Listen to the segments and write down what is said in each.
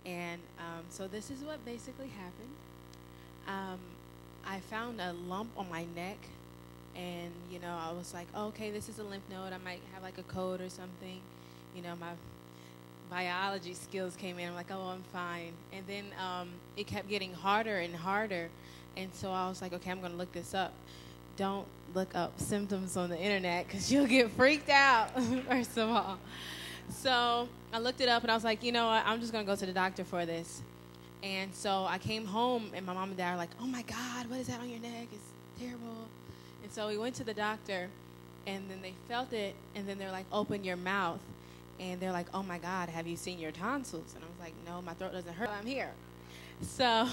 And so this is what basically happened. Um, I found a lump on my neck, and I was like, oh, okay, this is a lymph node. I might have like a cold or something. My biology skills came in. I'm like, oh, I'm fine. And then it kept getting harder and harder, and so I was like, okay, I'm gonna look this up. Don't look up symptoms on the internet because you'll get freaked out, first of all. So I looked it up, and I was like, you know what, I'm just gonna go to the doctor for this. And so I came home, and my mom and dad were like, oh my God, what is that on your neck? It's terrible. And so we went to the doctor, and then they felt it, and then they're like, open your mouth. And they're like, oh my God, have you seen your tonsils? And I was like, no, my throat doesn't hurt. I'm here. So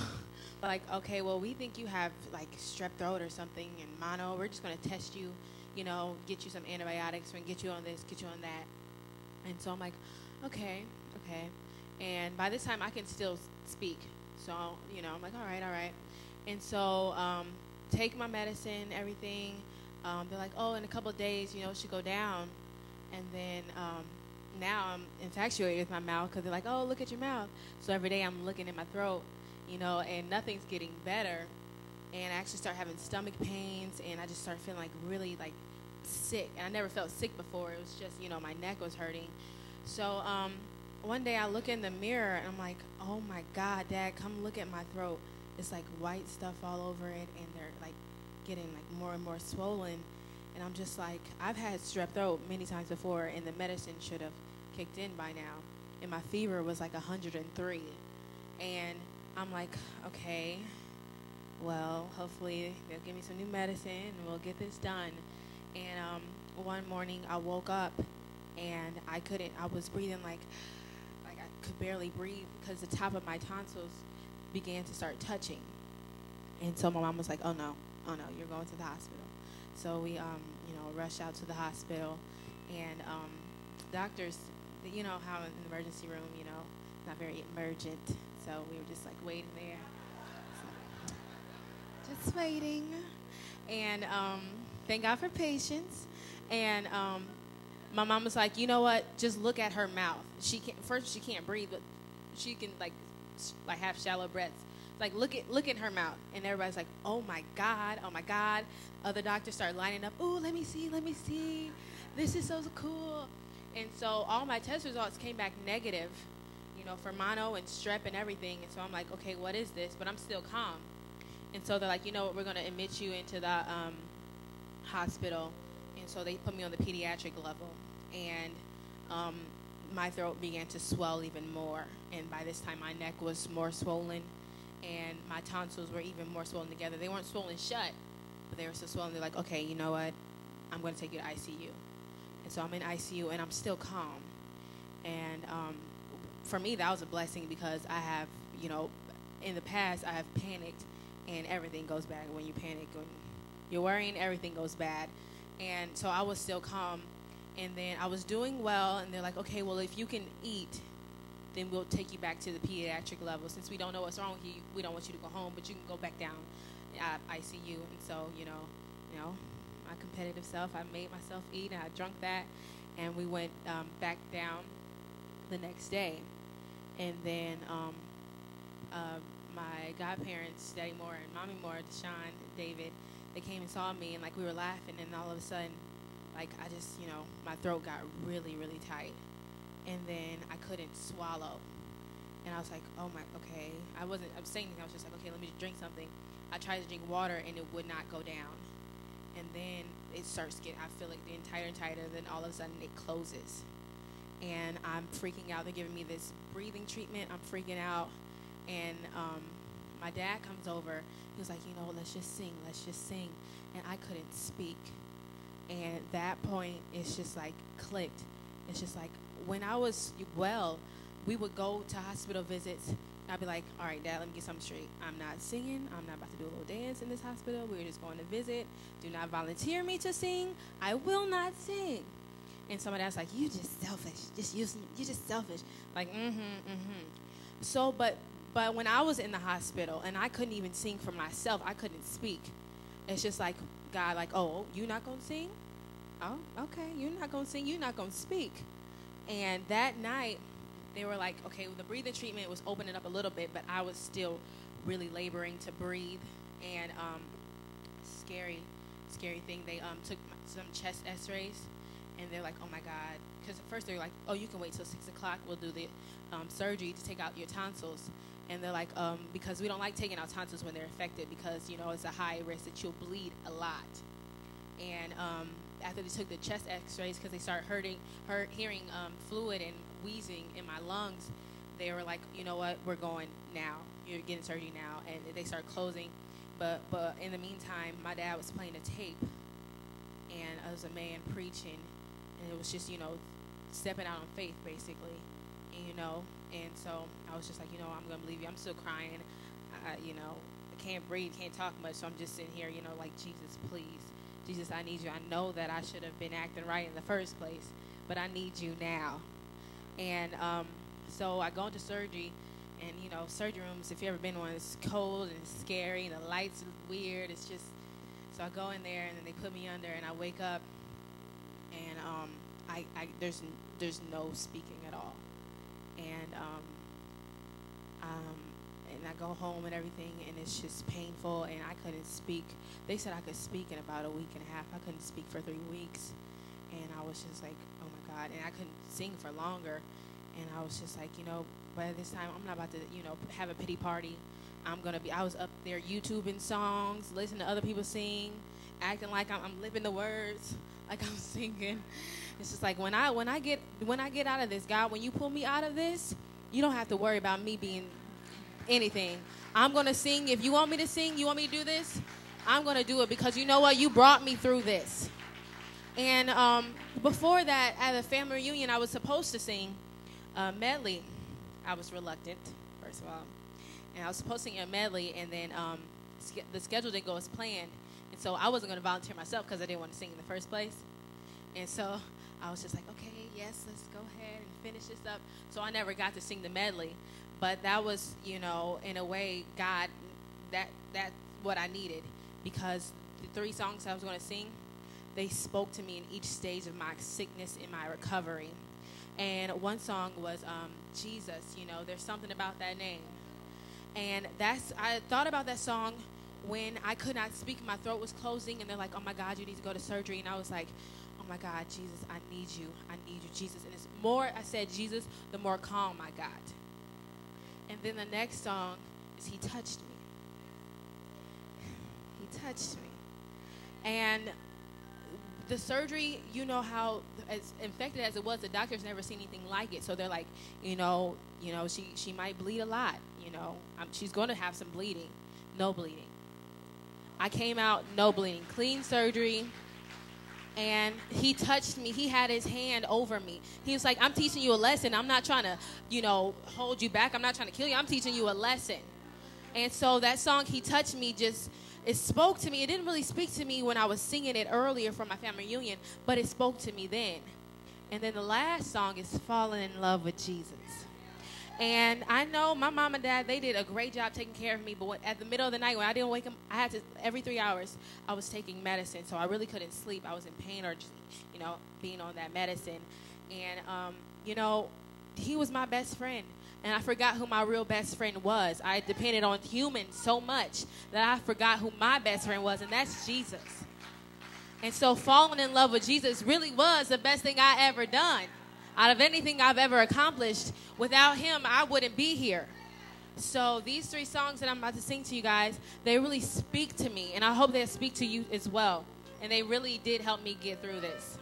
like, okay, well, we think you have like strep throat or something and mono. We're just going to test you, get you some antibiotics and get you on this, get you on that. And so I'm like, okay. And by this time I can still speak. So, I'm like, all right. And so take my medicine, everything. They're like, oh, in a couple of days, it should go down. And then now I'm infatuated with my mouth because they're like, oh, look at your mouth. So every day I'm looking at my throat, and nothing's getting better. And I actually start having stomach pains, and I just start feeling like really like sick. And I never felt sick before. It was just, my neck was hurting. So one day I look in the mirror, and I'm like, oh my God, Dad, come look at my throat. It's like white stuff all over it, and they're like getting like more and more swollen. And I'm just like, I've had strep throat many times before, and the medicine should have kicked in by now. And my fever was like 103. And I'm like, okay, well, hopefully they'll give me some new medicine, and we'll get this done. And one morning I woke up, and I was breathing like I could barely breathe because the top of my tonsils began to start touching. And so my mom was like, oh no, you're going to the hospital. So we, rushed out to the hospital, and doctors, how in the emergency room, not very emergent. So we were just like waiting there, just waiting. And thank God for patience. And my mom was like, you know what? Just look at her mouth. She can't breathe, but she can like have shallow breaths. Like, look at her mouth. And everybody's like, oh my God. Other doctors start lining up. Ooh, let me see. This is so cool. And so all my test results came back negative, for mono and strep and everything. And so I'm like, okay, what is this? But I'm still calm. And so they're like, you know what, we're going to admit you into the hospital. And so they put me on the pediatric level. And my throat began to swell even more. And by this time, my neck was more swollen. And my tonsils were even more swollen together. They weren't swollen shut, but they were so swollen. They're like, okay, you know what? I'm going to take you to ICU. And so I'm in ICU, and I'm still calm. And for me, that was a blessing because I have, in the past, I have panicked, and everything goes bad when you panic. When you're worrying, everything goes bad. And so I was still calm. And then I was doing well, and they're like, okay, well, if you can eat, then we'll take you back to the pediatric level. Since we don't know what's wrong with you, we don't want you to go home, but you can go back down at ICU. And so, my competitive self, I made myself eat, and I drank that, and we went back down the next day. And then my godparents, Daddy Moore and Mommy Moore, Deshaun, David, they came and saw me, and like we were laughing, and all of a sudden, like I just, my throat got really, really tight. And then I couldn't swallow. And I was like, oh my, okay. I was saying anything. I was just like, okay, let me just drink something. I tried to drink water, and it would not go down. And then it starts getting, I feel like getting tighter and tighter. Then all of a sudden it closes. And I'm freaking out. They're giving me this breathing treatment. I'm freaking out. And my dad comes over. He was like, let's just sing. And I couldn't speak. And at that point, it's just like clicked. It's just like, when I was well, we would go to hospital visits. I'd be like, all right, Dad, let me get something straight. I'm not singing. I'm not about to do a little dance in this hospital. We're just going to visit. Do not volunteer me to sing. I will not sing. And somebody else like, you just selfish. You just selfish. Like, So, but when I was in the hospital and I couldn't even sing for myself, I couldn't speak. It's just like, God, like, oh, you not going to sing? Oh, okay. You're not going to sing. You're not going to speak. And that night, they were like, okay, the breathing treatment was opening up a little bit, but I was still really laboring to breathe. And scary thing, they took some chest x-rays, and they're like, oh my God, because at first they're like, oh, you can wait till 6 o'clock, we'll do the surgery to take out your tonsils. And they're like, because we don't like taking out tonsils when they're affected, because, you know, it's a high risk that you'll bleed a lot. And after they took the chest x-rays, because they started hearing fluid and wheezing in my lungs, they were like, you know what, we're going now. You're getting surgery now. And they started closing. But in the meantime, my dad was playing a tape, and I was a man preaching, and it was just, you know, stepping out on faith, basically, and, you know, and so I was just like, you know, I'm going to believe you. I'm still crying. You know, I can't breathe, can't talk much, so I'm just sitting here, you know, like, Jesus, please. Jesus, I need you. I know that I should have been acting right in the first place, but I need you now. And so I go into surgery, and, you know, surgery rooms, if you've ever been one, it's cold and it's scary, and the lights are weird. It's just, so I go in there, and then they put me under, and I wake up, and there's no speaking at all. And I go home and everything, and it's just painful, and I couldn't speak. They said I could speak in about a week and a half. I couldn't speak for 3 weeks, and I was just like, oh my God, and I couldn't sing for longer, and I was just like, you know, by this time, I'm not about to, you know, have a pity party. I was up there YouTubing songs, listening to other people sing, acting like I'm living the words, like I'm singing. It's just like, when I get out of this, God, when you pull me out of this, you don't have to worry about me being anything. I'm going to sing. If you want me to sing, you want me to do this, I'm going to do it, because you know what? You brought me through this. And before that, at a family reunion, I was supposed to sing a medley. I was reluctant, first of all. And I was supposed to sing a medley, and then the schedule didn't go as planned. And so I wasn't going to volunteer myself because I didn't want to sing in the first place. And so I was just like, okay, yes, let's go ahead and finish this up. So I never got to sing the medley. But that was, you know, in a way, God, that's what I needed, because the 3 songs I was going to sing, they spoke to me in each stage of my sickness and my recovery. And one song was Jesus, you know, there's something about that name. And I thought about that song when I could not speak, my throat was closing, and they're like, oh my God, you need to go to surgery. And I was like, oh my God, Jesus, I need you, Jesus. And it's more I said Jesus, the more calm I got. And then the next song is He Touched Me. He touched me. And the surgery, you know how, as infected as it was, the doctors never seen anything like it. So they're like, you know, she might bleed a lot. You know, she's going to have some bleeding. No bleeding. I came out no bleeding. Clean surgery. And He touched me. He had His hand over me. He was like, I'm teaching you a lesson. I'm not trying to, you know, hold you back. I'm not trying to kill you. I'm teaching you a lesson. And so that song, He Touched Me, it spoke to me. It didn't really speak to me when I was singing it earlier for my family reunion, but it spoke to me then. And then the last song is Falling in Love with Jesus. And I know my mom and dad, they did a great job taking care of me, but at the middle of the night when I didn't wake up, I had to, every 3 hours, I was taking medicine, so I really couldn't sleep. I was in pain, or just, you know, being on that medicine. And, you know, He was my best friend. And I forgot who my real best friend was. I depended on humans so much that I forgot who my best friend was, and that's Jesus. And so falling in love with Jesus really was the best thing I ever done. Out of anything I've ever accomplished, without Him, I wouldn't be here. So these 3 songs that I'm about to sing to you guys, they really speak to me, and I hope they speak to you as well. And they really did help me get through this.